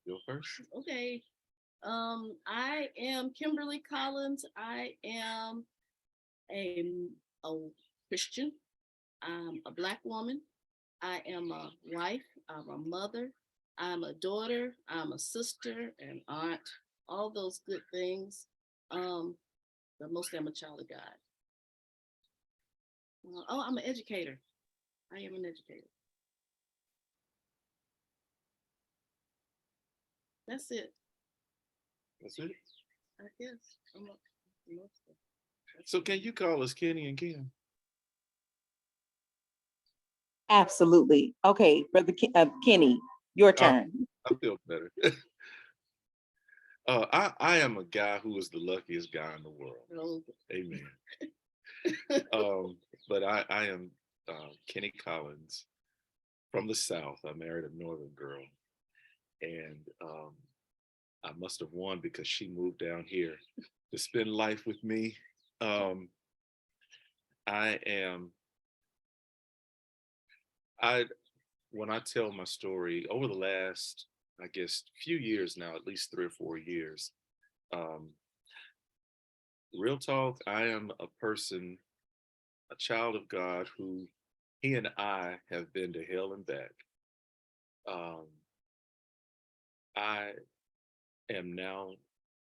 Go first. Okay. I am Kimberly Collins. I am a, a Christian. I'm a Black woman. I am a wife. I'm a mother. I'm a daughter. I'm a sister, an aunt, all those good things. Um, but mostly I'm a child of God. Oh, I'm an educator. I am an educator. That's it. That's it. I guess. So can you call us Kenny and Kim? Absolutely. Okay, Brother Kenny, your Oh, turn. I feel better. I am a guy who is the luckiest guy in the world. Oh, Amen. Um, but I am Kenny Collins from the South. I married a Northern girl, and I must have won because she moved down here to spend life with me. Um, I am I when I tell my story over the last, I guess, few years now, at least 3 or 4 years. Um, Real talk, I am a person, a child of God who he and I have been to hell and back. Um, I am now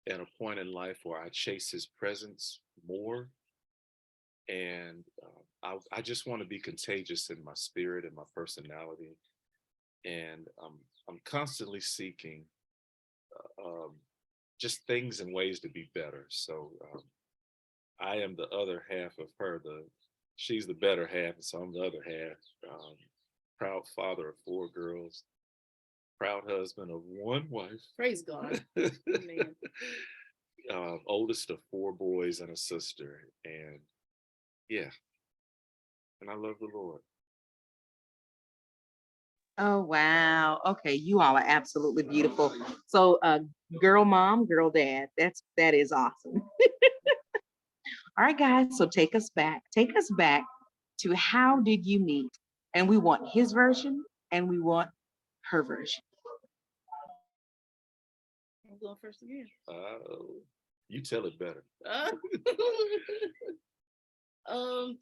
at a point in life where I chase his presence more. And I just want to be contagious in my spirit and my personality. And I'm constantly seeking um, just things and ways to be better. So I am the other half of her. She's the better half, and so I'm the other half. Um, Proud father of 4 girls, proud husband of one wife. praise God. Amen. Oldest of 4 boys and a sister, and yeah, and I love the Lord. Oh, wow. Okay, you all are absolutely beautiful. So, girl mom, girl dad. That is awesome. All right, guys. So take us back. Take us back to how did you meet? And we want his version and we want her version. I'm going first again. You tell it better. Uh, um.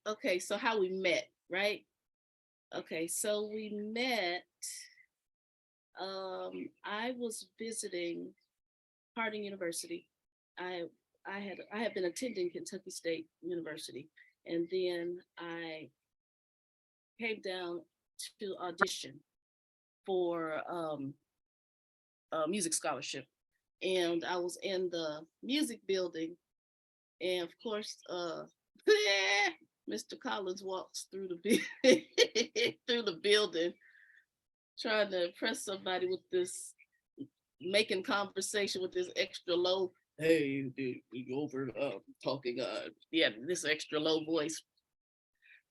Okay. So how we met, right? Okay. So we met. I was visiting Harding University. I I had been attending Kentucky State University, and then I came down to audition for a music scholarship, and I was in the music building, and of course, Mr. Collins walks through the through the building, trying to impress somebody with this, making conversation with this extra low. Hey, we over talking. Yeah, this extra low voice.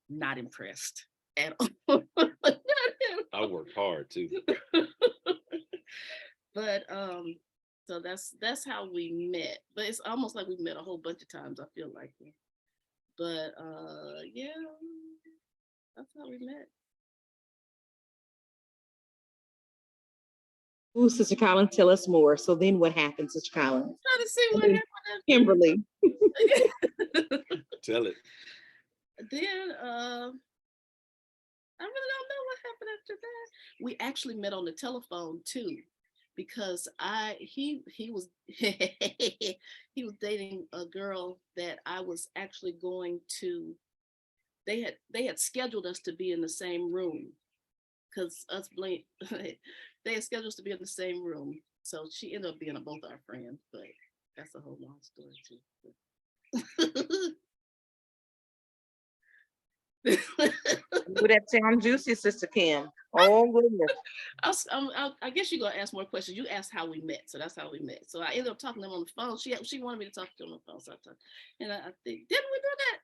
Not impressed at all. I worked hard too. But so that's how we met. But it's almost like we met a whole bunch of times. I feel like, but yeah, that's how we met. Ooh, Sister Collins, tell us more. So then what happened, Sister Collins? Trying to see And what then Kimberly. happened. Tell it. Then I really don't know what happened after that. We actually met on the telephone too, because I he was he was dating a girl that I was actually going to. They had scheduled us to be in the same room because us blame they had scheduled us to be in the same room. So she ended up being both our friends, but that's a whole long story too. Ooh, that sounds juicy, Sister Kim. Oh, goodness. I guess you're gonna ask more questions. You asked how we met, so that's how we met. So I ended up talking to them on the phone. She wanted me to talk to them on the phone, so I talked. And I think didn't we do that?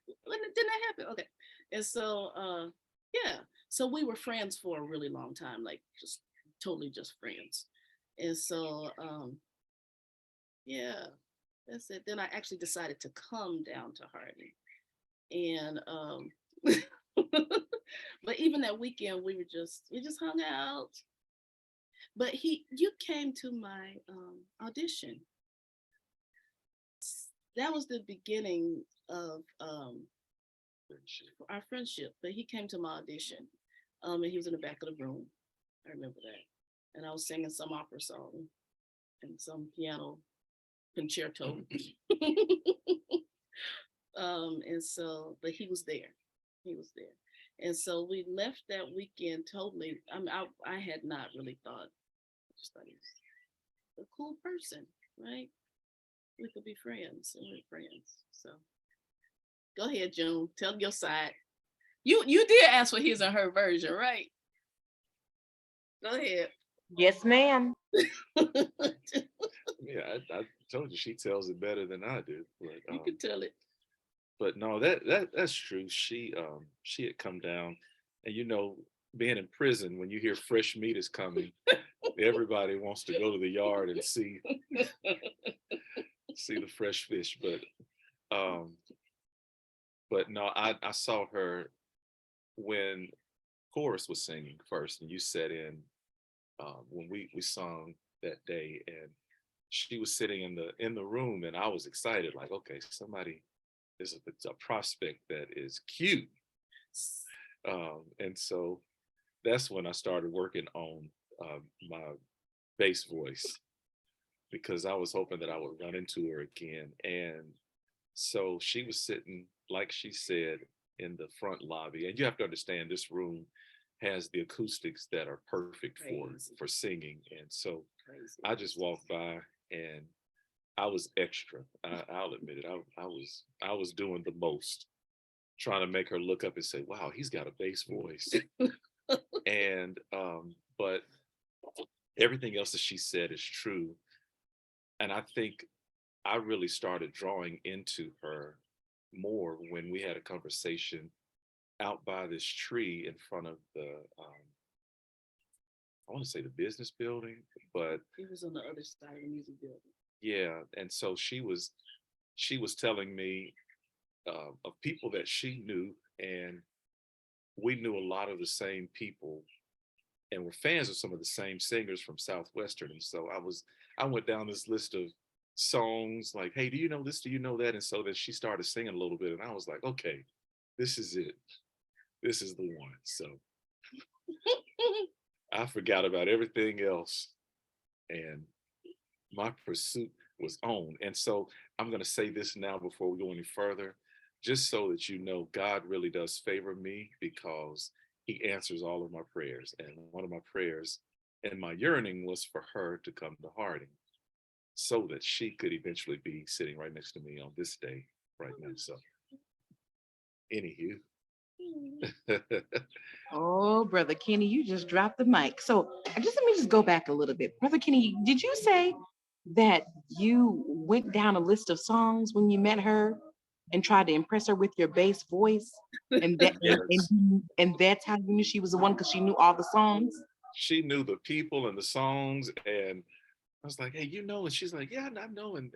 Didn't that happen? Okay. And so yeah, so we were friends for a really long time, like just totally just friends. And so yeah, that's it. Then I actually decided to come down to Harding, and but even that weekend we just hung out. But you came to my audition. That was the beginning of our friendship. But he came to my audition, and he was in the back of the room. I remember that, and I was singing some opera song and some piano concerto. And so, but he was there. He was there. And so we left that weekend totally. I had not really thought. I just thought he was a cool person, right? We could be friends, and we're friends. So go ahead, June. Tell your side. You did ask for his and her version, right? Go ahead. Yes, ma'am. Yeah, I told you she tells it better than I do. You can tell it. But no, that's true. She had come down, and being in prison, when you hear fresh meat is coming, everybody wants to go to the yard and see the fresh fish. But no, I saw her when chorus was singing first, and you sat in when we sung that day, and she was sitting in the room, and I was excited, like, okay, somebody is a prospect that is cute. And so that's when I started working on my bass voice, because I was hoping that I would run into her again. And so she was sitting, like she said, in the front lobby. And you have to understand, this room has the acoustics that are perfect for singing. And so I just walked by, and I was extra. I'll admit it. I was doing the most, trying to make her look up and say, "Wow, he's got a bass voice." And but everything else that she said is true. And I think I really started drawing into her more when we had a conversation out by this tree in front of the I want to say the business building, but He was on the other side of the music building. yeah. And so she was telling me of people that she knew, and we knew a lot of the same people, and were fans of some of the same singers from Southwestern. And so I went down this list of songs, like, hey, do you know this? Do you know that? And so then she started singing a little bit, and I was like, okay, this is it. This is the one. So I forgot about everything else, and my pursuit was on. And so I'm going to say this now before we go any further, just so that you know, God really does favor me, because he answers all of my prayers. And one of my prayers and my yearning was for her to come to Harding, so that she could eventually be sitting right next to me on this day right now. So anywho. Oh, Brother Kenny, you just dropped the mic. So let me just go back a little bit. Brother Kenny, did you say that you went down a list of songs when you met her and tried to impress her with your bass voice? And that Yes. and that's how you knew she was the one, because she knew all the songs? She knew the people and the songs, and I was like, hey, and she's like, yeah, I know. And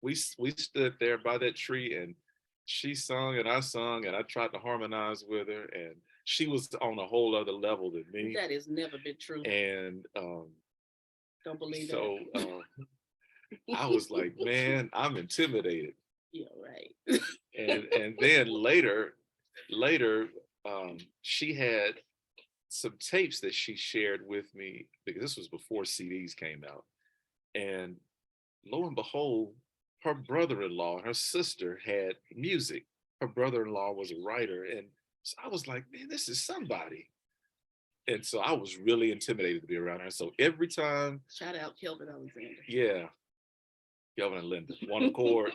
we stood there by that tree, and she sung and I sung, and I tried to harmonize with her, and she was on a whole other level than me. That has never been true. And don't believe so that. I was like, man, I'm intimidated. Yeah, right. And then later, she had some tapes that she shared with me, because this was before CDs came out. And lo and behold, her brother-in-law and her sister had music. Her brother-in-law was a writer. And so I was like, man, this is somebody. And so I was really intimidated to be around her. So every time. Shout out Kelvin Alexander. Yeah. Kelvin and Linda, one accord.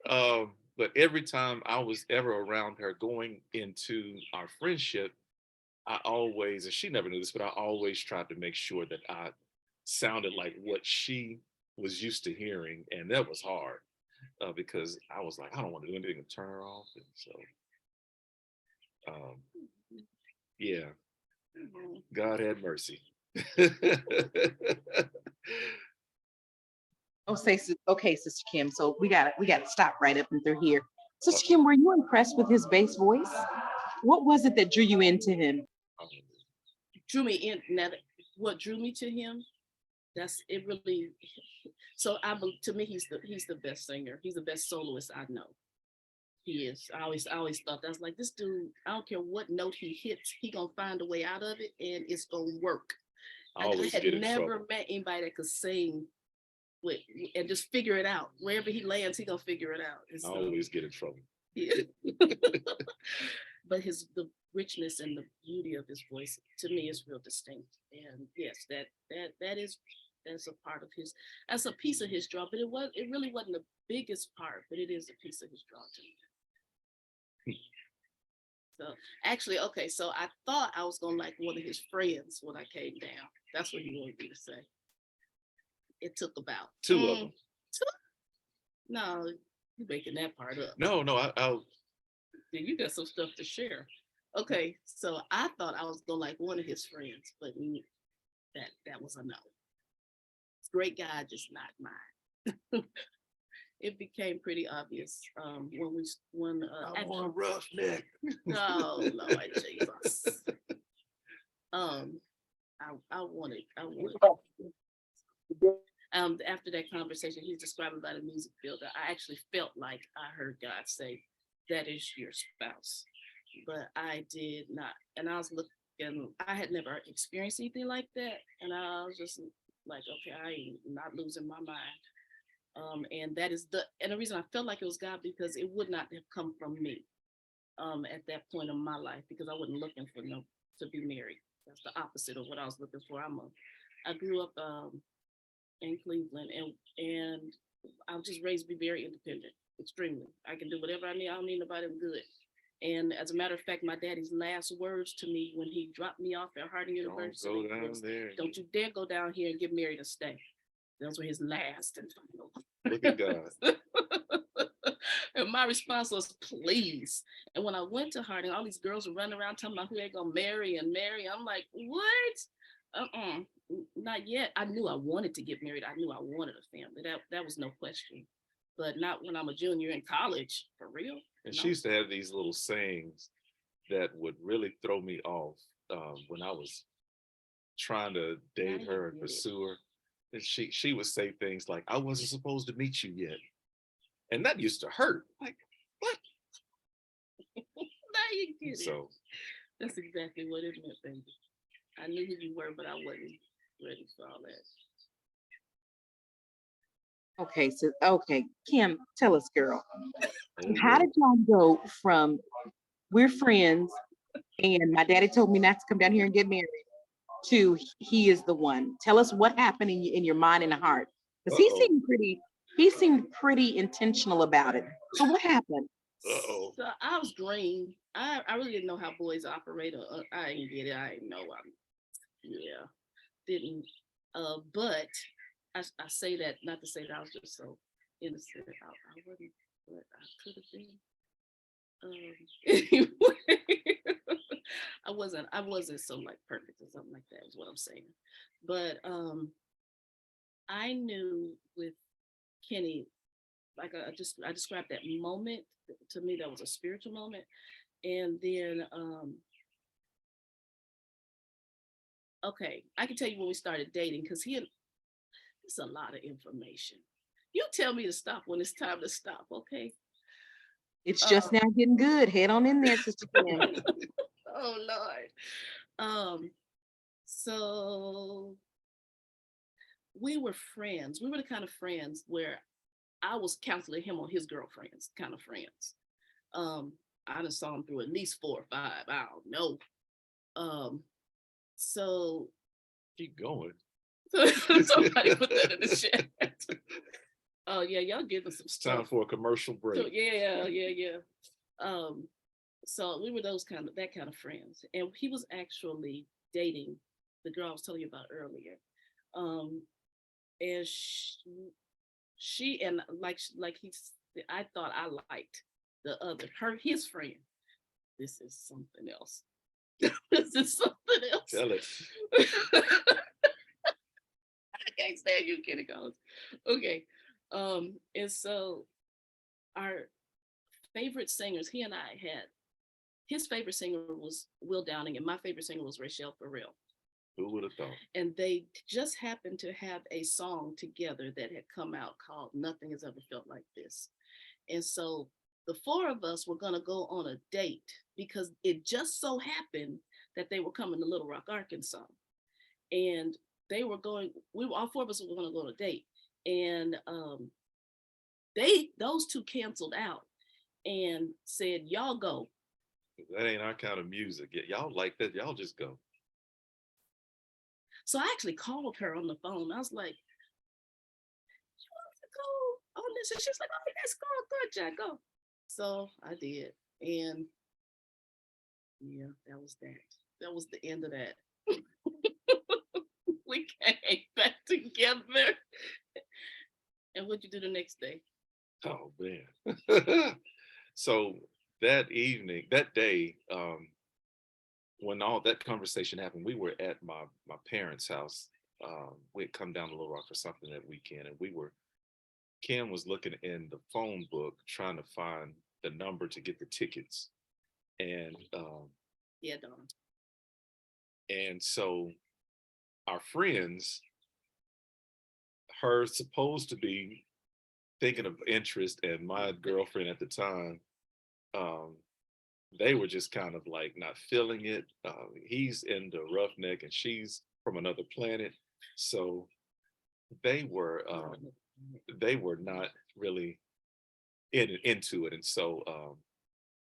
But every time I was ever around her going into our friendship, I always, and she never knew this, but I always tried to make sure that I sounded like what she was used to hearing. And that was hard, because I was like, I don't want to do anything to turn her off. And so, yeah, God had mercy. Okay, Sister Kim. So we got to stop right up and through here. Sister Kim, were you impressed with his bass voice? What was it that drew you into him? Drew me in. Now, what drew me to him, that's it really. So to me, he's the best singer. He's the best soloist I know. He is. I always thought that's like this dude. I don't care what note he hits, he gonna find a way out of it, and it's gonna work. I I always had get in never trouble. met anybody that could sing with and just figure it out. Wherever he lands, he gonna figure it out. And I so, always get in trouble. yeah. But the richness and the beauty of his voice to me is real distinct. And yes, that's a part of his, that's a piece of his draw. But it really wasn't the biggest part, but it is a piece of his draw to me. So actually, okay, so I thought I was gonna like one of his friends when I came down. That's what he wanted me to say. It took about Two of them. No, you're making that part up. No, I'll Then you got some stuff to share. Okay, so I thought I was gonna like one of his friends, but that was a no. Great guy, just not mine. It became pretty obvious when I'm on roughneck. oh Lord Jesus. I wanted after that conversation he was describing about a music fielder. I actually felt like I heard God say, that is your spouse. But I did not. And I was looking, I had never experienced anything like that. And I was just like, okay, I ain't not losing my mind. And the reason I felt like it was God, because it would not have come from me at that point in my life, because I wasn't looking for to be married. That's the opposite of what I was looking for. I grew up in Cleveland, and I was just raised to be very independent, extremely. I can do whatever I need. I don't need nobody. I'm good. And as a matter of fact, my daddy's last words to me when he dropped me off at Harding University Don't go down was, there. "Don't you dare go down here and get married and stay." Those were his last and final. Look at God. And my response was, please. And when I went to Harding, all these girls were running around talking about who they're gonna marry and marry. I'm like, what? Not yet. I knew I wanted to get married. I knew I wanted a family. That was no question. But not when I'm a junior in college, for real. And No. she used to have these little sayings that would really throw me off when I was trying to date Now you her and get it. pursue her. And she would say things like, I wasn't supposed to meet you yet. And that used to hurt. Like, what? Now you get it. So That's exactly what it meant, baby. I knew who you were, but I wasn't ready for all that. Okay, so okay, Kim, tell us, girl, oh, how did y'all go from we're friends and my daddy told me not to come down here and get married to he is the one? Tell us what happened in your mind and heart, because he seemed pretty intentional about it. So what happened? uh-oh. So I was green. I really didn't know how boys operate. I didn't get it. I didn't know. Didn't. But I say that not to say that I was just so innocent. I wasn't, but I could have been. Anyway, I wasn't so like perfect or something like that is what I'm saying. But I knew with Kenny, like I described that moment. To me, that was a spiritual moment. And then okay, I can tell you when we started dating, because it's a lot of information. You tell me to stop when it's time to stop, okay? It's just now getting good. Head on in there, Sister Kim. Oh Lord. So we were friends. We were the kind of friends where I was counseling him on his girlfriends, kind of friends. I done saw him through at least 4 or 5. I don't know. So Keep going. somebody put that in the chat. Oh yeah, y'all getting some stuff. Time for a commercial break. So, yeah. So we were that kind of friends, and he was actually dating the girl I was telling you about earlier. And she and like I thought I liked his friend. This is something else. This is something else. Tell it. I can't stand you, Kenny Collins. Okay. And so our favorite singers, he and I had, his favorite singer was Will Downing, and my favorite singer was Rachelle Farrell. Who would have thought? And they just happened to have a song together that had come out called Nothing Has Ever Felt Like This. And so the four of us were going to go on a date because it just so happened that they were coming to Little Rock, Arkansas. And they were going, we were all four of us were going to go on a date. And those two canceled out and said, y'all go. That ain't our kind of music. Y'all like that. Y'all just go. So I actually called her on the phone. I was like, you want to go on this? And she's like, oh, let's go. Good, Jack, go. So I did. And yeah, that was that. That was the end of that. We came back together. And what'd you do the next day? Oh man. So that evening, that day, when all that conversation happened, we were at my parents' house. We had come down to Little Rock for something that weekend, and Kim was looking in the phone book trying to find the number to get the tickets. And Yeah, Dawn. and so our friends, her supposed to be thinking of interest, and my girlfriend at the time, um, they were just kind of like not feeling it. He's into Roughneck and she's from another planet, so they were not really into it. And so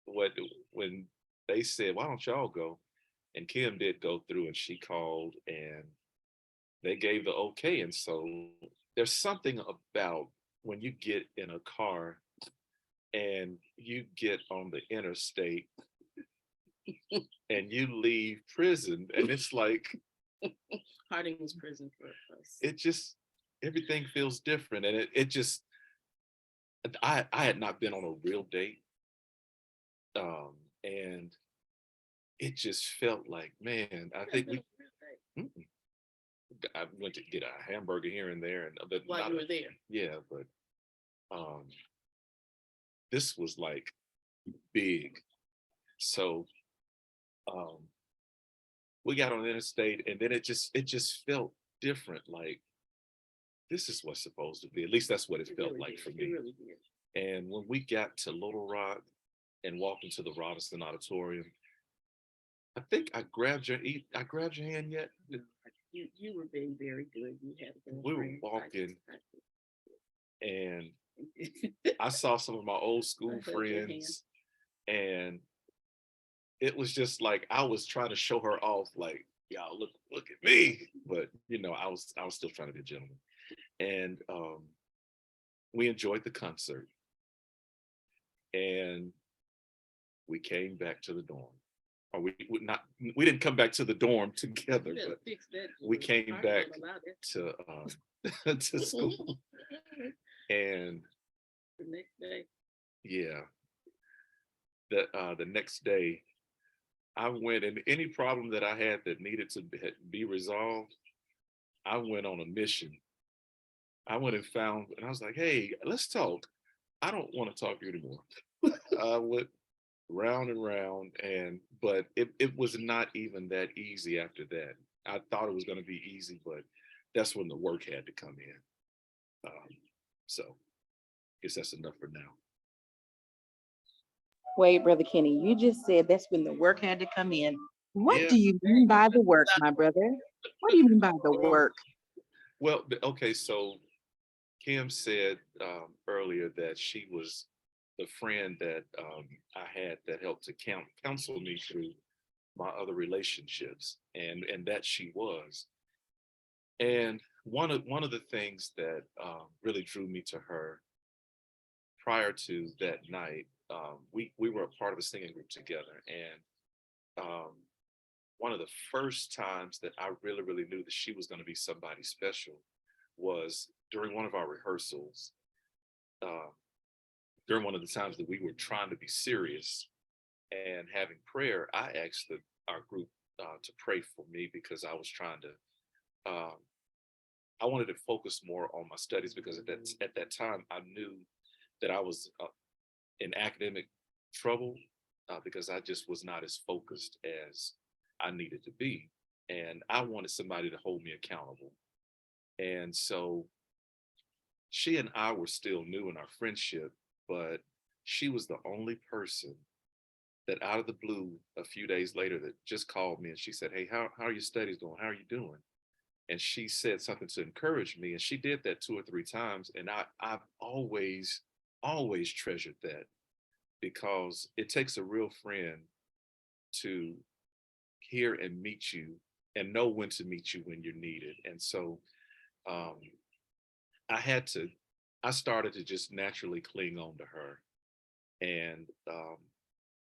what when they said, "Why don't y'all go?" and Kim did go through, and she called, and they gave the okay. And so there's something about when you get in a car and you get on the interstate and you leave prison, and it's like Harding was prison for us. it just everything feels different. And it just I had not been on a real date, and it just felt like, man, I think mm-mm. I went to get a hamburger here and there, and but While you were there. yeah, but this was like big. So we got on the interstate, and then it just felt different. Like this is what's supposed to be. At least that's what it felt really like did. for It me. really did. And when we got to Little Rock and walked into the Robinson Auditorium, I think I grabbed your hand yet? You were being very good. You had a We were girlfriend. walking, and I I saw some of my old I school held your hand. friends, and it was just like I was trying to show her off, like, y'all look at me. But I was still trying to be a gentleman. And we enjoyed the concert, and we came back to the dorm. Or we didn't come back to the dorm together, You better but fix that. we George. came Harding back won't allow that. to school. And The next day. yeah, the next day I went, and any problem that I had that needed to be resolved, I went on a mission. I went and found, and I was like, hey, let's talk. I don't want to talk to you anymore. I went round and round, but it was not even that easy after that. I thought it was going to be easy, but that's when the work had to come in. So I guess that's enough for now. Wait, Brother Kenny, you just said that's when the work had to come in. What Yeah. do you mean by the work, my brother? What do you mean by the work? Well, okay, so Kim said earlier that she was the friend that I had that helped to counsel me through my other relationships, and that she was. And one of the things that really drew me to her prior to that night, we were a part of a singing group together, and one of the first times that I really knew that she was going to be somebody special was during one of our rehearsals. Uh, During one of the times that we were trying to be serious and having prayer, I asked our group to pray for me because I was trying to. I wanted to focus more on my studies because at that time I knew that I was in academic trouble because I just was not as focused as I needed to be. and I wanted somebody to hold me accountable. And so she and I were still new in our friendship, but she was the only person that out of the blue a few days later that just called me and she said, "Hey, how are your studies going? How are you doing?" And she said something to encourage me. And she did that 2 or 3 times. And I've always treasured that because it takes a real friend to hear and meet you and know when to meet you when you're needed. And so um, I had to, I started to just naturally cling on to her. And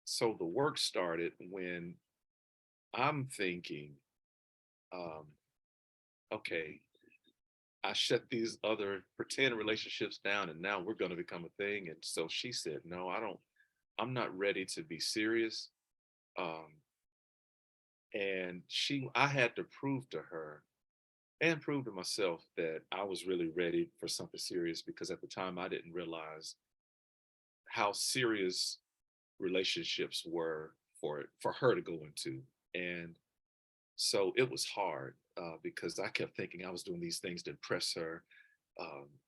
so the work started when I'm thinking, um, okay, I shut these other pretend relationships down and now we're going to become a thing. And so she said, no, I'm not ready to be serious. Um, and I had to prove to her and prove to myself that I was really ready for something serious because at the time I didn't realize how serious relationships were for her to go into. And so it was hard because I kept thinking I was doing these things to impress her.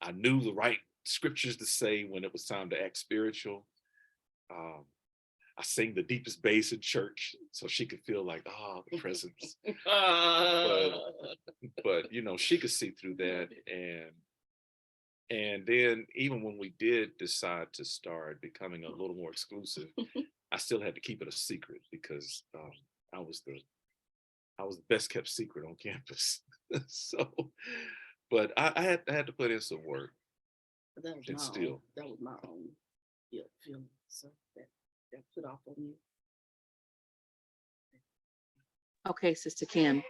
I knew the right scriptures to say when it was time to act spiritual. Um, I sang the deepest bass in church so she could feel like, oh, the presence. but but she could see through that, and then even when we did decide to start becoming a little more exclusive, I still had to keep it a secret because I was the I was the best kept secret on campus. So, but I had to put in some work But that was and my own. still. That was my own feeling. So that put off on you. Okay, Sister Kim,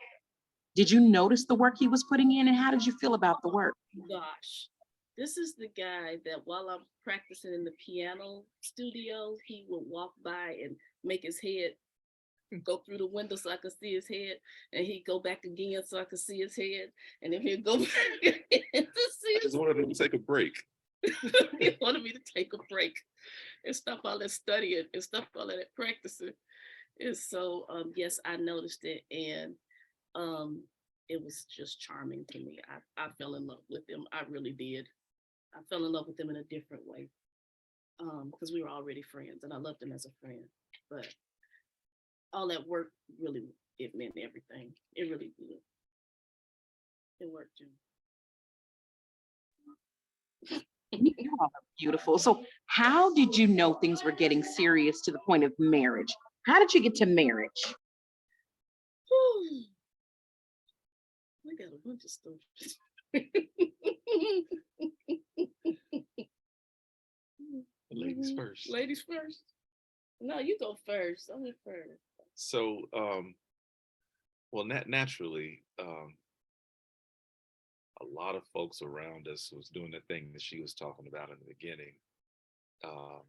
did you notice the work he was putting in and how did you feel about the work? Gosh, this is the guy that while I'm practicing in the piano studio, he would walk by and make his head go through the window so I could see his head, and he'd go back again so I could see his head, and then he'd go back to see I his just wanted to take a break. he wanted me to take a break and stop all that studying and stop all that practicing. And so yes, I noticed it, and um it was just charming to me. I fell in love with him. I really did. I fell in love with him in a different way. Because we were already friends and I loved him as a friend. But all that work really it meant everything. It really did. It worked, Jim. You all are beautiful. So, how did you know things were getting serious to the point of marriage? How did you get to marriage? I got a bunch of stories. Ladies first. Ladies first. No, you go first. I went first. So, well, naturally, a lot of folks around us was doing the thing that she was talking about in the beginning, um,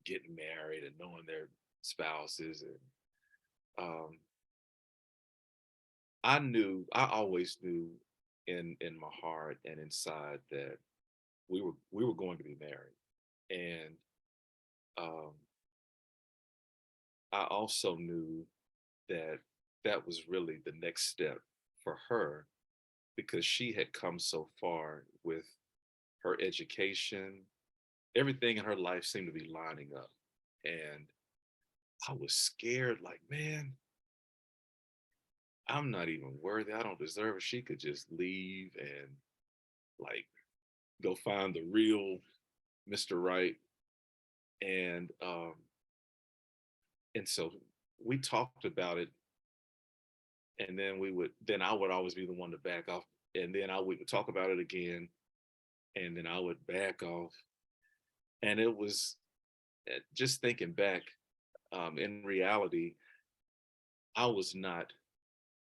getting married and knowing their spouses, and I always knew in my heart and inside that we were going to be married, and um, I also knew that that was really the next step for her because she had come so far with her education. Everything in her life seemed to be lining up. And I was scared, like, man, I'm not even worthy. I don't deserve it. She could just leave and like go find the real Mr. Right. And and so we talked about it, and then I would always be the one to back off. And then I would talk about it again, and then I would back off. And it was just thinking back, in reality, I was not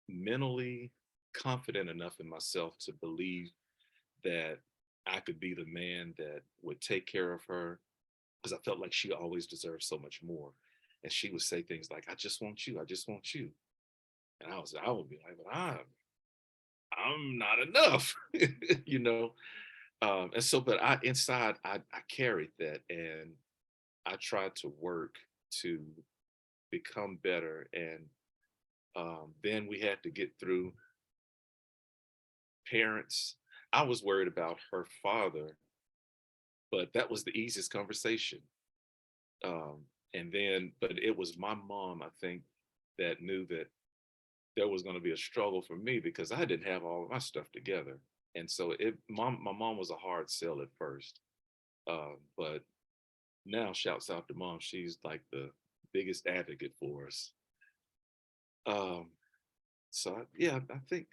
mentally confident enough in myself to believe that I could be the man that would take care of her because I felt like she always deserved so much more. And she would say things like, "I just want you. I just want you." And I would be like, "But I'm not enough," you know. And so, but inside, I carried that, and I tried to work to become better. And Then we had to get through parents. I was worried about her father, but that was the easiest conversation. And then, but it was my mom, I think, that knew that there was going to be a struggle for me because I didn't have all of my stuff together. And so my mom was a hard sell at first. But now shouts out to mom. She's like the biggest advocate for us. Um, yeah, I think,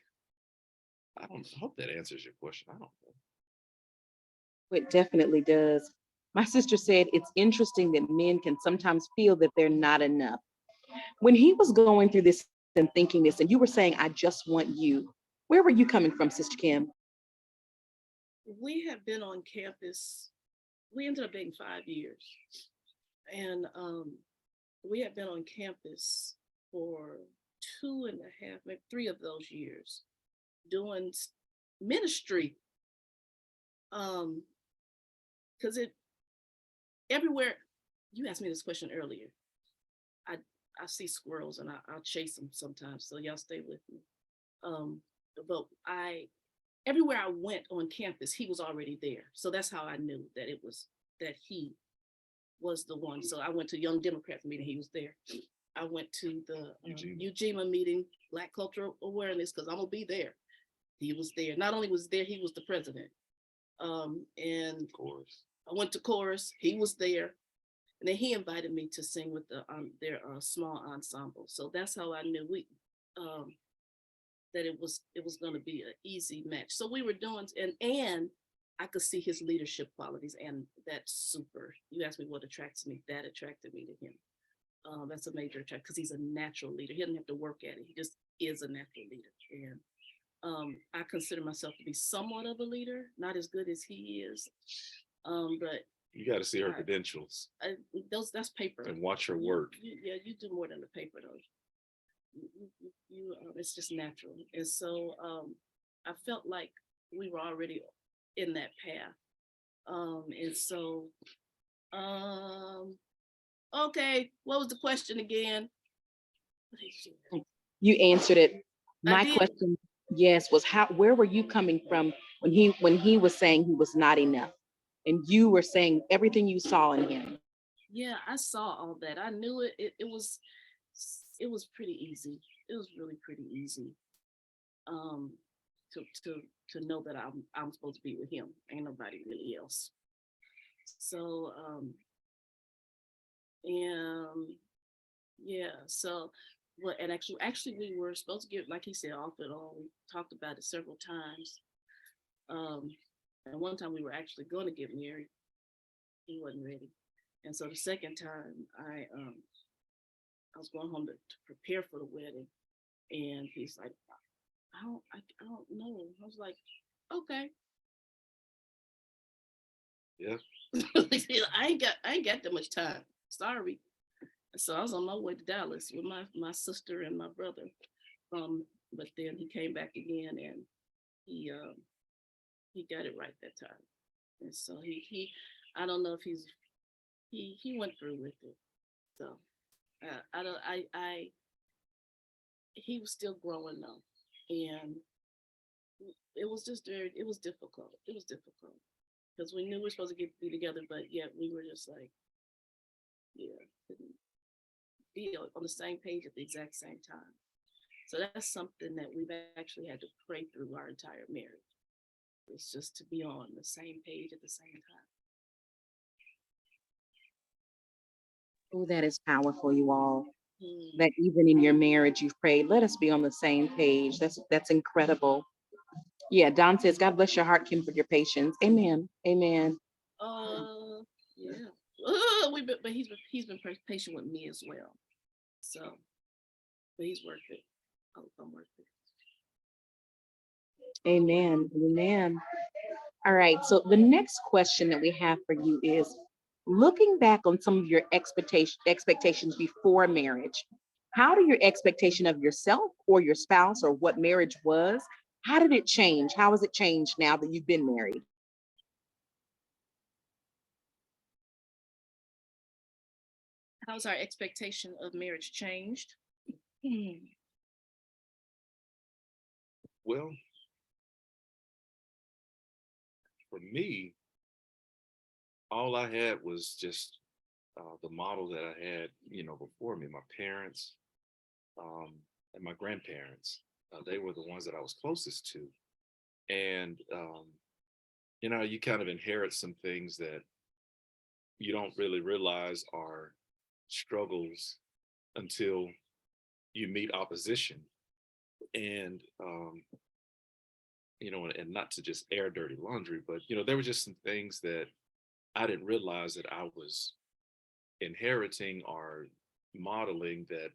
I hope that answers your question. I don't know. It definitely does. My sister said it's interesting that men can sometimes feel that they're not enough. When he was going through this and thinking this, and you were saying, I just want you, where were you coming from, Sister Kim? We have been on campus. We ended up being 5 years, and we had been on campus for 2.5, maybe 3 of those years, doing ministry. Because it everywhere. You asked me this question earlier. I I see squirrels and I'll chase them sometimes. So y'all stay with me. Um, but I everywhere I went on campus, he was already there. So that's how I knew that he was the one. So I went to Young Democrats meeting, he was there. I went to the UGMA meeting, Black Cultural Awareness, because I'm gonna be there. He was there. Not only was there, he was the president. And Of course. I went to chorus. He was there, and then he invited me to sing with their small ensemble. So that's how I knew um, that it was going to be an easy match. So we were doing, and I could see his leadership qualities, and that's super. You asked me what attracts me. That attracted me to him. That's a major attraction because he's a natural leader. He doesn't have to work at it. He just is a natural leader, and I consider myself to be somewhat of a leader, not as good as he is, but You got to see her credentials that's paper. and watch her work. Yeah, you do more than the paper though. It's just natural, and so I felt like we were already in that path, and so okay, what was the question again? You answered it. I My did. question, yes, was where were you coming from when he was saying he was not enough? And you were saying everything you saw in him. Yeah, I saw all that. I knew it. It was pretty easy. It was really pretty easy. Um, to know that I'm supposed to be with him. Ain't nobody really else. So and yeah. So well, and actually we were supposed to get, like he said, off and on. We talked about it several times. Um, and one time we were actually going to get married. He wasn't ready. And so the second time I was going home to prepare for the wedding, and he's like, I don't know. I was like, okay. Yeah. I ain't got that much time. Sorry. So I was on my way to Dallas with my sister and my brother. But then he came back again, and he got it right that time. And so he I don't know if he went through with it. So I don't I he was still growing though, and it was difficult. It was difficult because we knew we were supposed to be together, but yet we were just like, yeah, couldn't be on the same page at the exact same time. So that's something that we've actually had to pray through our entire marriage. It's just to be on the same page at the same time. Oh, that is powerful, you all. Hmm. That even in your marriage, you've prayed, let us be on the same page. That's incredible. Yeah, Don says, God bless your heart, Kim, for your patience. Amen. Amen. Yeah. But he's been patient with me as well. So, but he's worth it. I'm worth it. Amen. Amen. All right. So the next question that we have for you is looking back on some of your expectations before marriage, how do your expectation of yourself or your spouse or what marriage was, how did it change? How has it changed now that you've been married? How's our expectation of marriage changed? Hmm. Well, for me, all I had was just the model that I had, before me, my parents um, and my grandparents. They were the ones that I was closest to. And, you kind of inherit some things that you don't really realize are struggles until you meet opposition. And, and not to just air dirty laundry, but, there were just some things that I didn't realize that I was inheriting or modeling that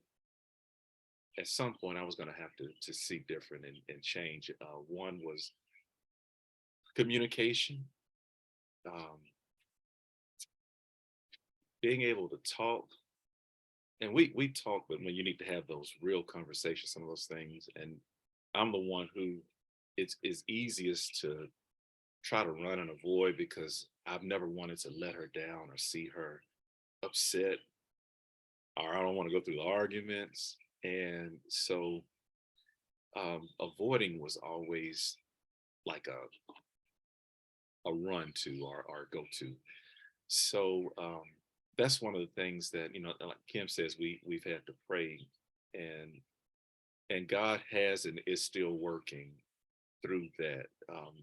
at some point I was going to have to see different and change. One was communication, um, being able to talk, and we talk, but when you need to have those real conversations, some of those things, and I'm the one who it's is easiest to try to run and avoid because I've never wanted to let her down or see her upset, or I don't want to go through the arguments. And so avoiding was always like a run to or go to. So that's one of the things that, like Kim says, we've had to pray, and God has and is still working through that,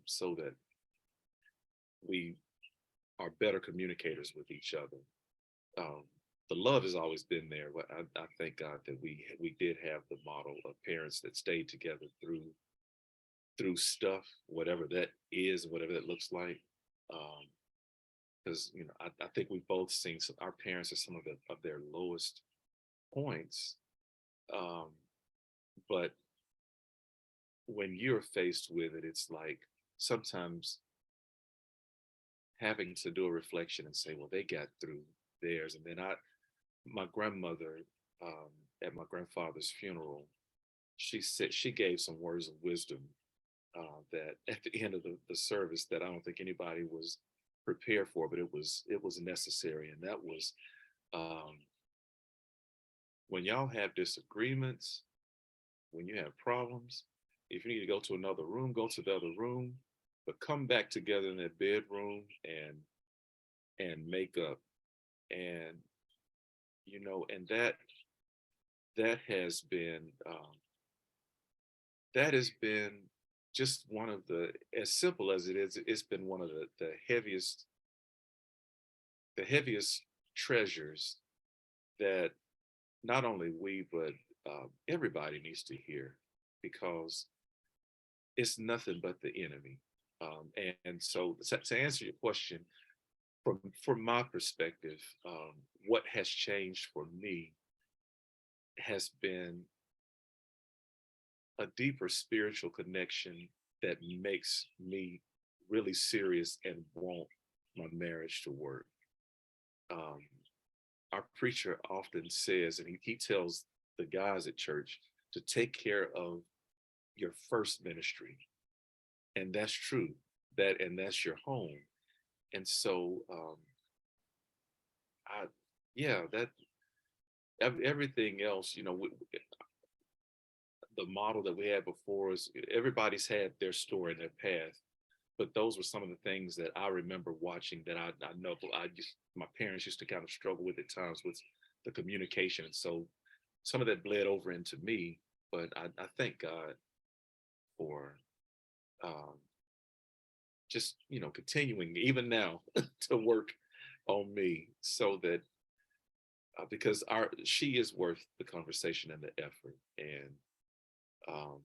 so that we are better communicators with each other. Um, the love has always been there, but I thank God that we did have the model of parents that stayed together through stuff, whatever that is, whatever that looks like. Because I think we've both seen our parents at some of their lowest points. Um, but when you're faced with it, it's like sometimes having to do a reflection and say, well, they got through theirs. And then my grandmother, um, at my grandfather's funeral, she said she gave some words of wisdom, that at the end of the service that I don't think anybody was prepared for, but it was necessary. And that was, um, when y'all have disagreements, when you have problems, if you need to go to another room, go to the other room, but come back together in that bedroom and make up. And and that has been, that has been just one of the, as simple as it is, it's been one of the heaviest treasures that not only we but everybody needs to hear, because it's nothing but the enemy. And so to answer your question, from my perspective, what has changed for me has been a deeper spiritual connection that makes me really serious and want my marriage to work. Um, our preacher often says, and he tells the guys at church to take care of your first ministry. And that's true. That's your home. And so, I, yeah, that everything else, the model that we had before us, everybody's had their story and their path, but those were some of the things that I remember watching that I know my parents used to kind of struggle with at times with the communication. And so some of that bled over into me, but I thank God for, um, just, continuing even now to work on me so that, because she is worth the conversation and the effort. And um,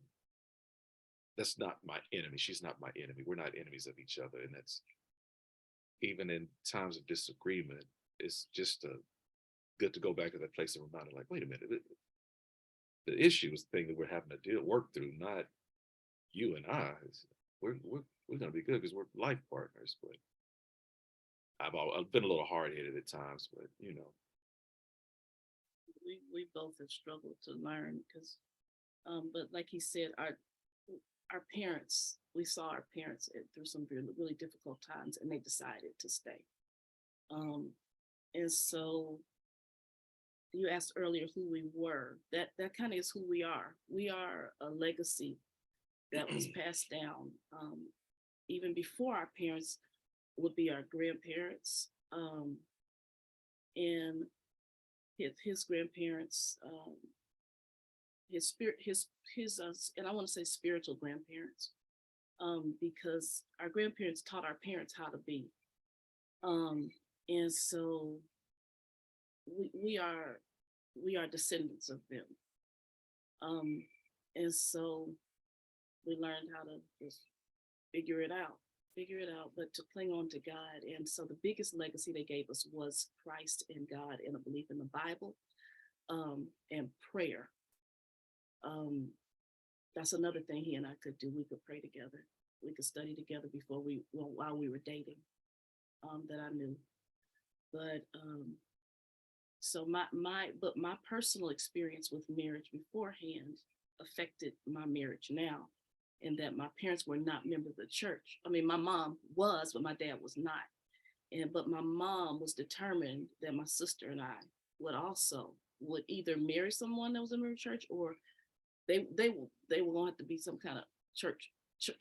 that's not my enemy. She's not my enemy. We're not enemies of each other. And that's, even in times of disagreement, it's just good to go back to that place and remind her, like, wait a minute, the issue is the thing that we're having to work through, not you and I. We're going to be good because we're life partners. But I've been a little hard headed at times, but We both have struggled to learn because, but like he said, our parents, we saw our parents through some really, really difficult times, and they decided to stay. Um, and so you asked earlier who we were. That kind of is who we are. We are a legacy that was passed down even before our parents would be our grandparents, and his grandparents, his spirit, his and I want to say spiritual grandparents, because our grandparents taught our parents how to be, and so we we are we are descendants of them, and so we learned how to just figure it out, but to cling on to God. And so the biggest legacy they gave us was Christ and God and a belief in the Bible, and prayer. Um, that's another thing he and I could do. We could pray together. We could study together while we were dating, that I knew. But so my personal experience with marriage beforehand affected my marriage now, in that my parents were not members of the church. I mean, my mom was, but my dad was not. But my mom was determined that my sister and I would either marry someone that was a member of church, or they were going to have to be some kind of Church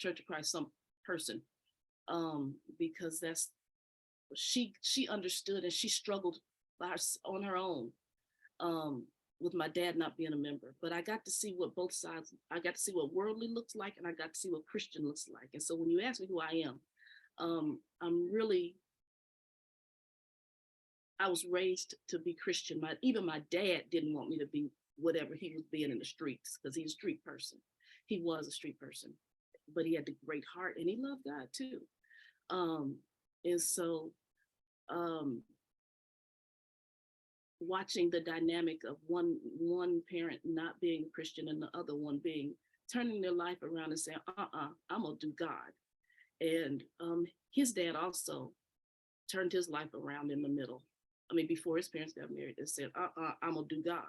of Christ, some person, because that's she understood, and she struggled on her own, with my dad not being a member. But I got to see what both sides. I got to see what worldly looks like, and I got to see what Christian looks like. And so when you ask me who I am, I'm really. I was raised to be Christian. Even my dad didn't want me to be whatever he was being in the streets, because he's a street person. He was a street person, but he had a great heart, and he loved God too. And so watching the dynamic of one parent not being Christian and the other one turning their life around and saying, I'm gonna do God. And his dad also turned his life around in the middle. I mean, before his parents got married, they said, I'm gonna do God.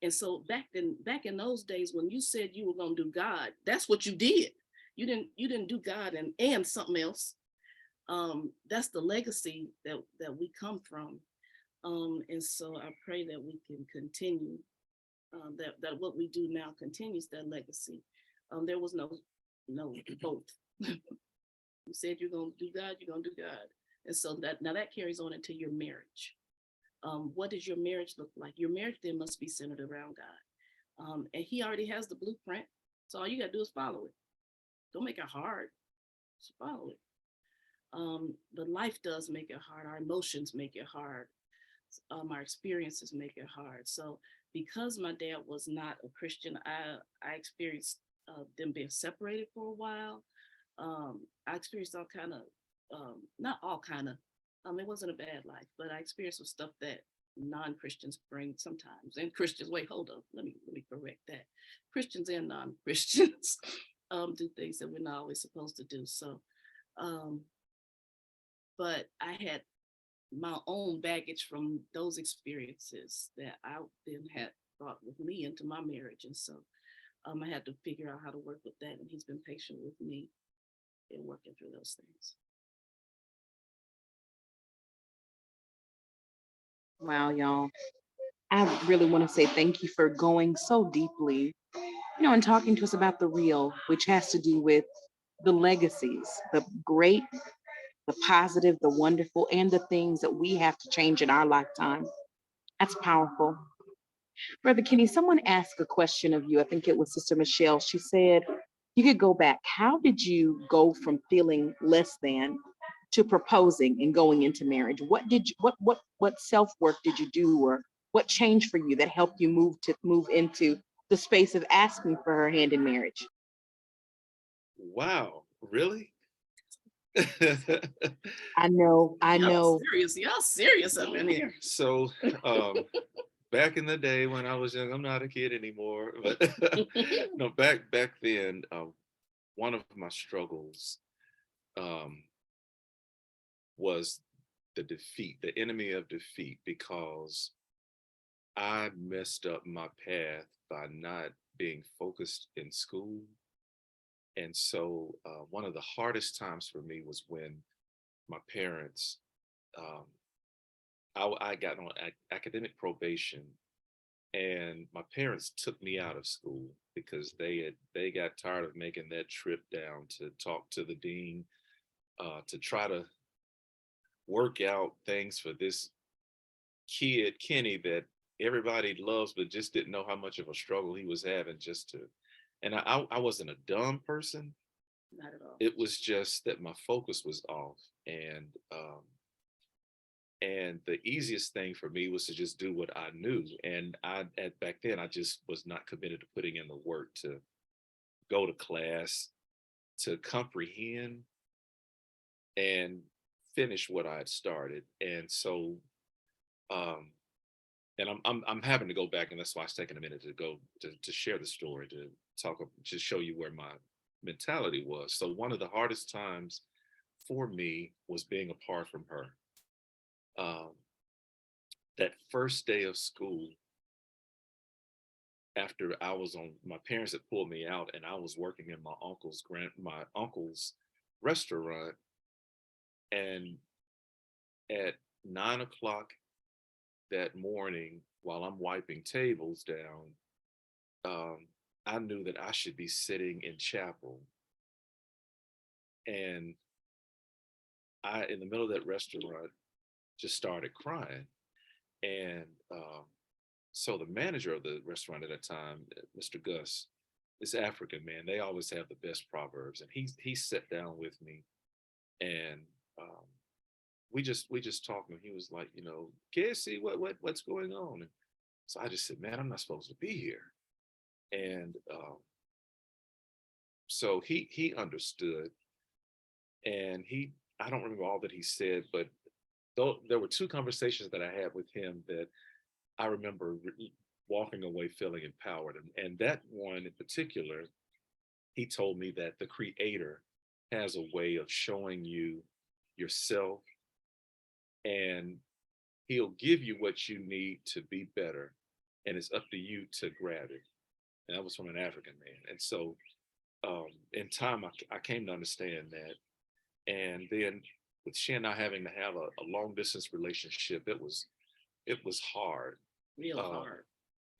And so back in those days, when you said you were gonna do God, that's what you did. You didn't do God and something else. That's the legacy that we come from. And so I pray that we can continue, that what we do now continues that legacy. There was no both. You said you're gonna do God, you're gonna do God. And so that carries on into your marriage. What does your marriage look like? Your marriage then must be centered around God. And he already has the blueprint. So all you gotta do is follow it. Don't make it hard. Just follow it. But life does make it hard. Our emotions make it hard. Our experiences make it hard. So because my dad was not a Christian, I experienced them being separated for a while. I experienced all kind of, not all kind of, it wasn't a bad life, but I experienced some stuff that non-Christians bring sometimes. And Christians, wait, hold up, let me correct that. Christians and non-Christians do things that we're not always supposed to do. So, but I had my own baggage from those experiences that I then had brought with me into my marriage. And so I had to figure out how to work with that. And he's been patient with me in working through those things. Wow, y'all. I really want to say thank you for going so deeply, and talking to us about the real, which has to do with the legacies, the great, the positive, the wonderful, and the things that we have to change in our lifetime. That's powerful. Brother Kenny, someone asked a question of you. I think it was Sister Michelle. She said, you could go back. How did you go from feeling less than to proposing and going into marriage? What did you, what self-work did you do, or what changed for you that helped you move into the space of asking for her hand in marriage? Wow, really? I know. Y'all serious up in here. So back in the day when I was young, I'm not a kid anymore, but no, back then, one of my struggles was the enemy of defeat, because I messed up my path by not being focused in school. And so one of the hardest times for me was when my parents, I got on academic probation and my parents took me out of school because they got tired of making that trip down to talk to the dean, to try to work out things for this kid Kenny that everybody loves, but just didn't know how much of a struggle he was having just to. And I wasn't a dumb person. Not at all. It was just that my focus was off, and the easiest thing for me was to just do what I knew. And at back then I just was not committed to putting in the work to go to class, to comprehend and finish what I had started. And so um and I'm having to go back, and that's why it's taking a minute to go to share the story, to to show you where my mentality was. So one of the hardest times for me was being apart from her. Um, that first day of school, after I was on, my parents had pulled me out, and I was working in my uncle's restaurant, and at 9 o'clock that morning, while I'm wiping tables down, um, I knew that I should be sitting in chapel. And in the middle of that restaurant, just started crying. And so the manager of the restaurant at that time, Mr. Gus, this African man, they always have the best proverbs. And he sat down with me, and um, we just talked, and he was like, Casey, what's going on? And so I just said, man, I'm not supposed to be here. And so he understood, and I don't remember all that he said, but though there were two conversations that I had with him that I remember walking away feeling empowered. And that one in particular, he told me that the creator has a way of showing you yourself, and he'll give you what you need to be better, and it's up to you to grab it. And that was from an African man. And so in time, I came to understand that. And then with she and I having to have a long distance relationship, it was hard. Real Um, hard.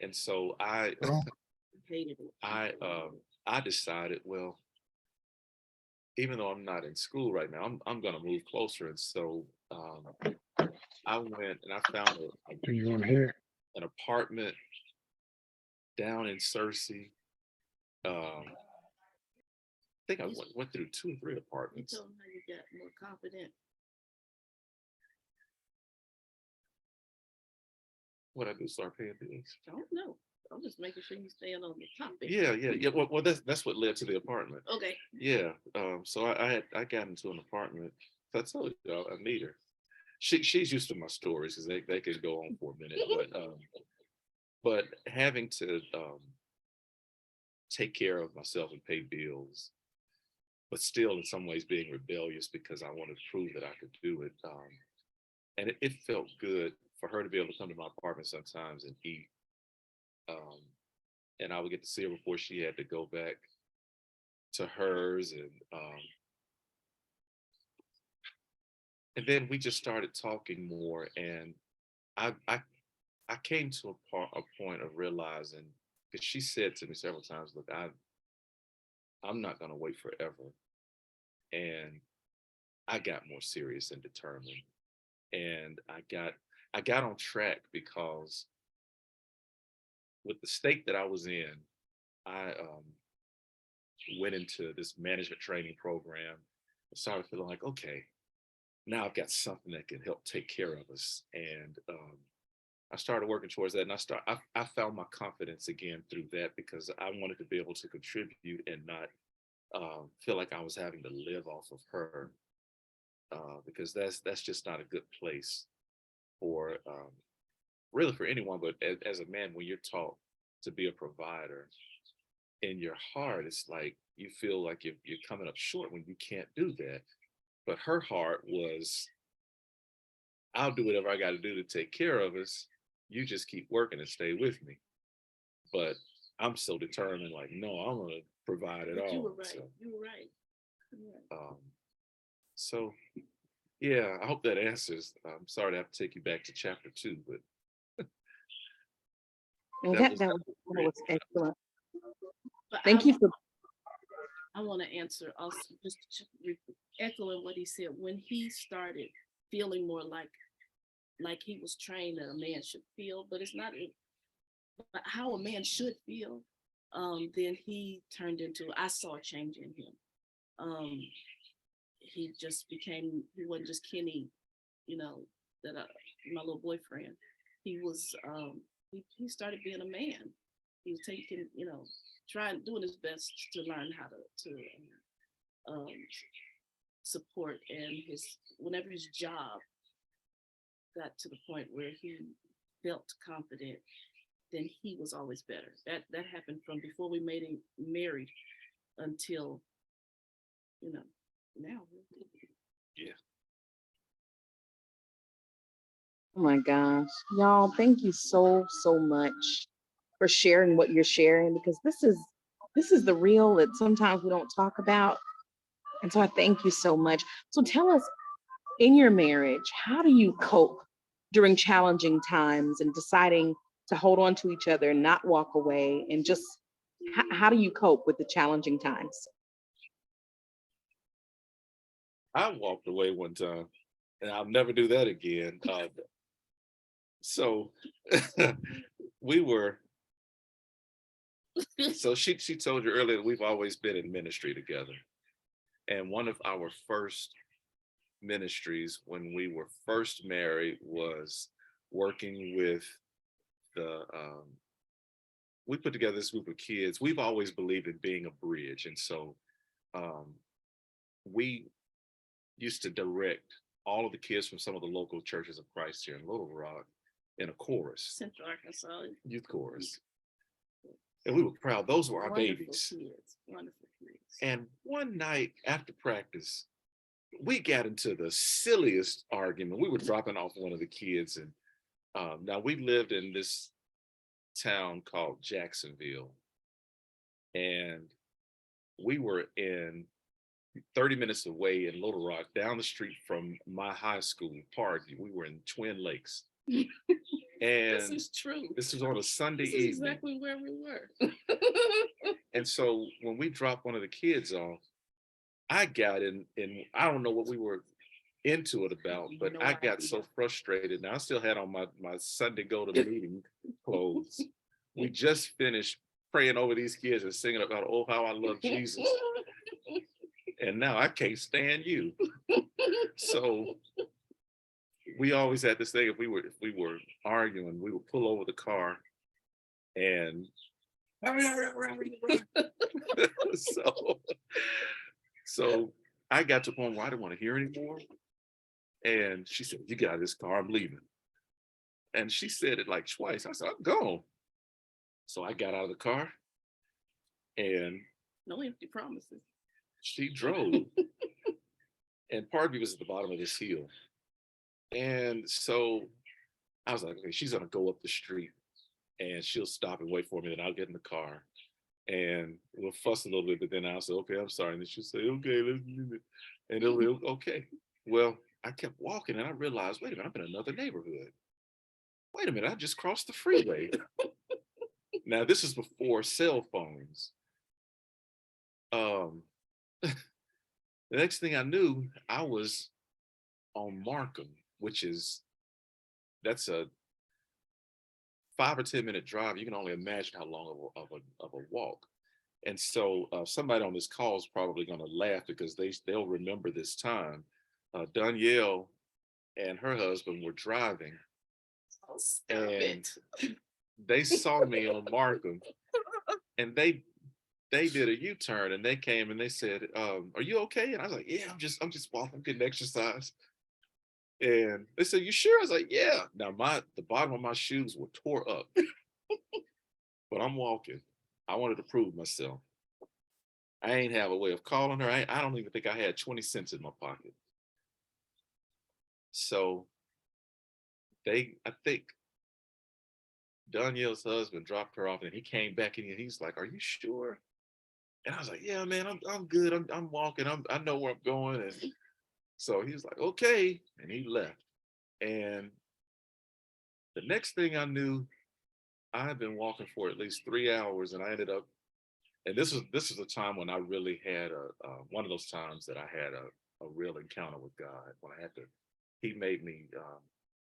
and so Hated it. I decided, well, even though I'm not in school right now, I'm gonna move closer. And so I went and I found Do you want to hear? an apartment down in Searcy. I think I went through 2 or 3 You apartments. told him how you got more confident. What I do, start paying bills. I don't know. I'm just making sure you stay on the topic. Yeah. Well, that's what led to the apartment. Okay. Yeah. So I got into an apartment. I told you I meet her. She's used to my stories because they could go on for a minute, but having to take care of myself and pay bills, but still in some ways being rebellious because I wanted to prove that I could do it. And it felt good for her to be able to come to my apartment sometimes and eat. Um, and I would get to see her before she had to go back to hers. And then we just started talking more. And I, I, I came to a point of realizing, because she said to me several times, look, I'm not going to wait forever. And I got more serious and determined. And I got on track because with the state that I was in, I went into this management training program and started feeling like, okay, now I've got something that can help take care of us. And I started working towards that, and I found my confidence again through that, because I wanted to be able to contribute and not feel like I was having to live off of her, because that's just not a good place for really for anyone. But as a man, when you're taught to be a provider, in your heart, it's like you feel like you're coming up short when you can't do that. But her heart was, I'll do whatever I got to do to take care of us. You just keep working and stay with me. But I'm so determined, like, no, I'm gonna provide it But you all. were right. You were right. You were right. So yeah, I hope that answers. I'm sorry to have to take you back to chapter 2, but And That was that was excellent. But Thank you for I want to answer also, just echoing what he said. When he started feeling more like he was trained that a man should feel, but it's not how a man should feel. Then he turned into. I saw a change in him. He just became. He wasn't just Kenny, that my little boyfriend. He was. He started being a man. He was taking, trying doing his best to learn how to um, support, and whenever his job got to the point where he felt confident, then he was always better. That happened from before we made him married until now. yeah. Oh my gosh. Y'all, thank you so, so much for sharing what you're sharing, because this is the real that sometimes we don't talk about. And so I thank you so much. So tell us, in your marriage, how do you cope during challenging times and deciding to hold on to each other and not walk away, and just how do you cope with the challenging times? I walked away one time, and I'll never do that again. So we were. So she told you earlier that we've always been in ministry together, and one of our first ministries when we were first married was working with the. We put together this group of kids. We've always believed in being a bridge, and so um, we used to direct all of the kids from some of the local churches of Christ here in Little Rock in a chorus, Central Arkansas. youth chorus. And we were proud. Those were our Wonderful babies. kids. Wonderful kids. And one night after practice, we got into the silliest argument. We were dropping off one of the kids. And now we lived in this town called Jacksonville. And we were in 30 minutes away in Little Rock, down the street from my high school, Parkview. We were in Twin Lakes. This And is true. this was on a Sunday This is evening. exactly where we were. And so when we dropped one of the kids off, I got in, I don't know what we were into it about, but I got so frustrated. Now I still had on my Sunday go to meeting clothes. We just finished praying over these kids and singing about, oh, how I love Jesus. And now I can't stand you. So we always had this thing, if we were arguing, we would pull over the car and so I got to the point where I didn't want to hear anymore. And she said, you got this car, I'm leaving. And she said it like twice. I said, I'm gone. So I got out of the car and No empty promises. she drove. And Parkview was at the bottom of this hill. And so I was like, okay, she's gonna go up the street and she'll stop and wait for me, then I'll get in the car and we'll fuss a little bit, but then I'll say, okay, I'm sorry. And then she'll say, okay, let's do it. And it'll be okay. Well, I kept walking and I realized, wait a minute, I'm in another neighborhood. Wait a minute, I just crossed the freeway. Now, this is before cell phones. Um, the next thing I knew, I was on Markham, that's a 5 or 10 minute drive. You can only imagine how long of a walk. And so somebody on this call is probably going to laugh because they'll remember this time. Danielle and her husband were driving, Oh, stop and it. they saw me on Markham, and they did a U-turn and they came and they said, "Are you okay?" And I was like, "Yeah, I'm just walking, I'm getting exercise." And they said, "You sure?" I was like, "Yeah." Now the bottom of my shoes were tore up, but I'm walking. I wanted to prove myself. I ain't have a way of calling her. I don't even think I had 20 cents in my pocket. So I think Danielle's husband dropped her off and he came back and he's like, "Are you sure?" And I was like, "Yeah, man, I'm good. I'm walking. I know where I'm going." And so he was like, "Okay," and he left. And the next thing I knew, I had been walking for at least 3 hours, and I ended up. And this is a time when I really had a one of those times that I had a real encounter with God when I had to. He made me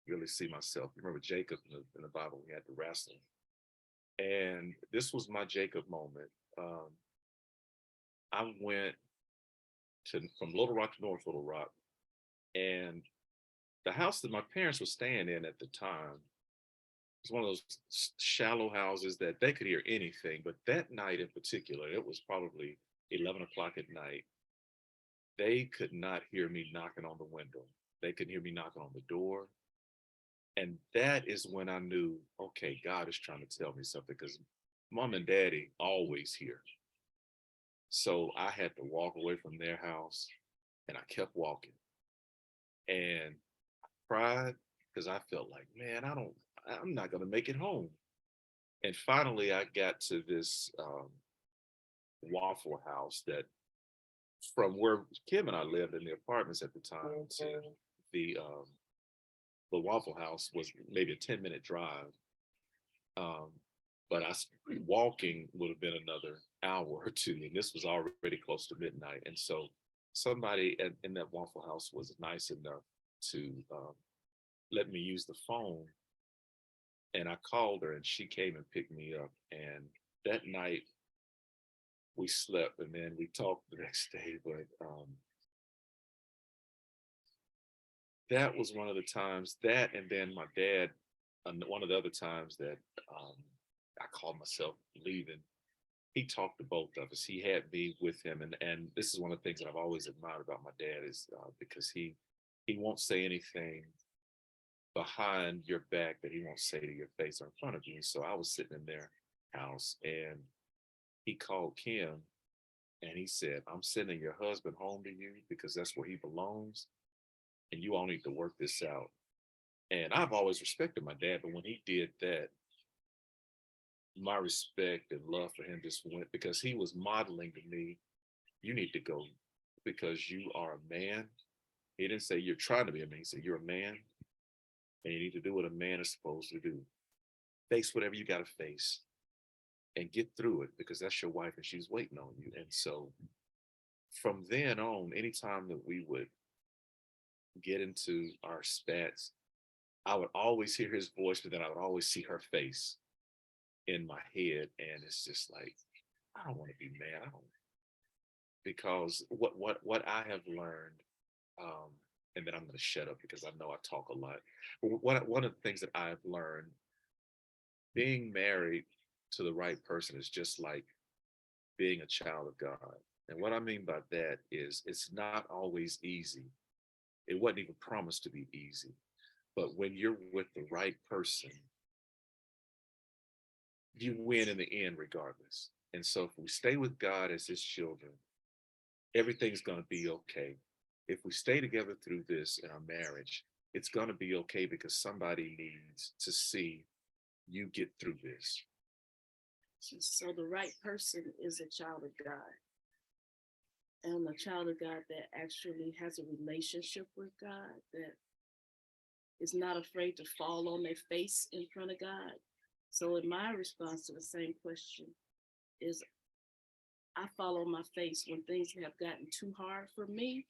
really see myself. Remember Jacob in the Bible? We had to wrestle, and this was my Jacob moment. Um, I went to from Little Rock to North Little Rock, and the house that my parents were staying in at the time was one of those shallow houses that they could hear anything. But that night in particular, it was probably 11 o'clock at night. They could not hear me knocking on the window. They couldn't hear me knocking on the door. And that is when I knew, okay, God is trying to tell me something because mom and daddy always here. So I had to walk away from their house and I kept walking. And I cried because I felt like, man, I'm not going to make it home. And finally, I got to this Waffle House that from where Kim and I lived in the apartments at the time to the um, the Waffle House was maybe a 10-minute drive. Um, but walking would have been another hour or two, and this was already close to midnight. And so somebody in that Waffle House was nice enough to let me use the phone, and I called her, and she came and picked me up. And that night we slept, and then we talked the next day. But that was one of the times that, and then my dad, one of the other times that I called myself leaving. He talked to both of us. He had me with him, and this is one of the things that I've always admired about my dad is because he won't say anything behind your back that he won't say to your face or in front of you. So I was sitting in their house, and he called Kim, and he said, "I'm sending your husband home to you because that's where he belongs, and you all need to work this out." And I've always respected my dad, but when he did that, my respect and love for him just went because he was modeling to me, you need to go because you are a man. He didn't say you're trying to be a man. He said you're a man and you need to do what a man is supposed to do. Face whatever you got to face and get through it because that's your wife and she's waiting on you. And so from then on, anytime that we would get into our spats, I would always hear his voice, but then I would always see her face in my head. And it's just like, I don't want to be mad. I don't, because what I have learned, and then I'm going to shut up because I know I talk a lot. But one of the things that I've learned, being married to the right person is just like being a child of God. And what I mean by that is it's not always easy. It wasn't even promised to be easy. But when you're with the right person, you win in the end regardless. And so if we stay with God as his children, everything's going to be okay. If we stay together through this in our marriage, it's going to be okay because somebody needs to see you get through this. So the right person is a child of God, and a child of God that actually has a relationship with God, that is not afraid to fall on their face in front of God. So in my response to the same question is I fall on my face when things have gotten too hard for me.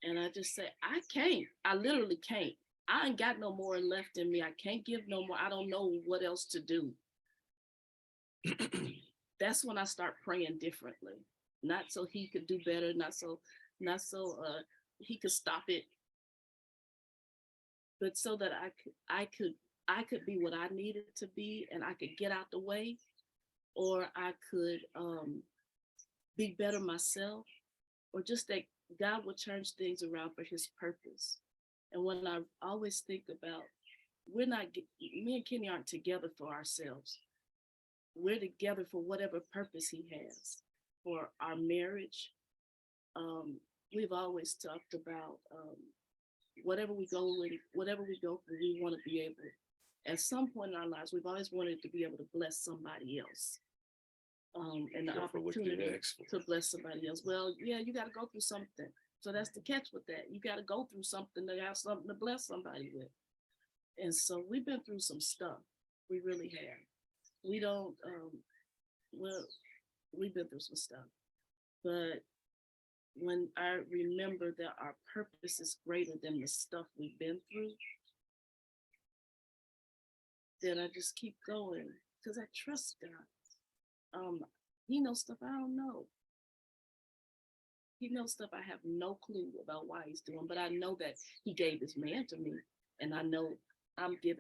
And I just say, I literally can't. I ain't got no more left in me. I can't give no more. I don't know what else to do. That's when I start praying differently. Not so he could do better, not so he could stop it, but so that I could be what I needed to be and I could get out the way, or I could be better myself, or just that God will turn things around for his purpose. And when I always think about, me and Kenny aren't together for ourselves. We're together for whatever purpose he has for our marriage. We've always talked about whatever we go through, we want to be able, at some point in our lives, we've always wanted to be able to bless somebody else. And the opportunity to bless somebody else. Well, yeah, you got to go through something. So that's the catch with that. You got to go through something to have something to bless somebody with. And so we've been through some stuff. We really have. we don't, well, we've been through some stuff, but when I remember that our purpose is greater than the stuff we've been through, then I just keep going because I trust God. He knows stuff I don't know. He knows stuff I have no clue about why he's doing, but I know that he gave this man to me, and I know I'm giving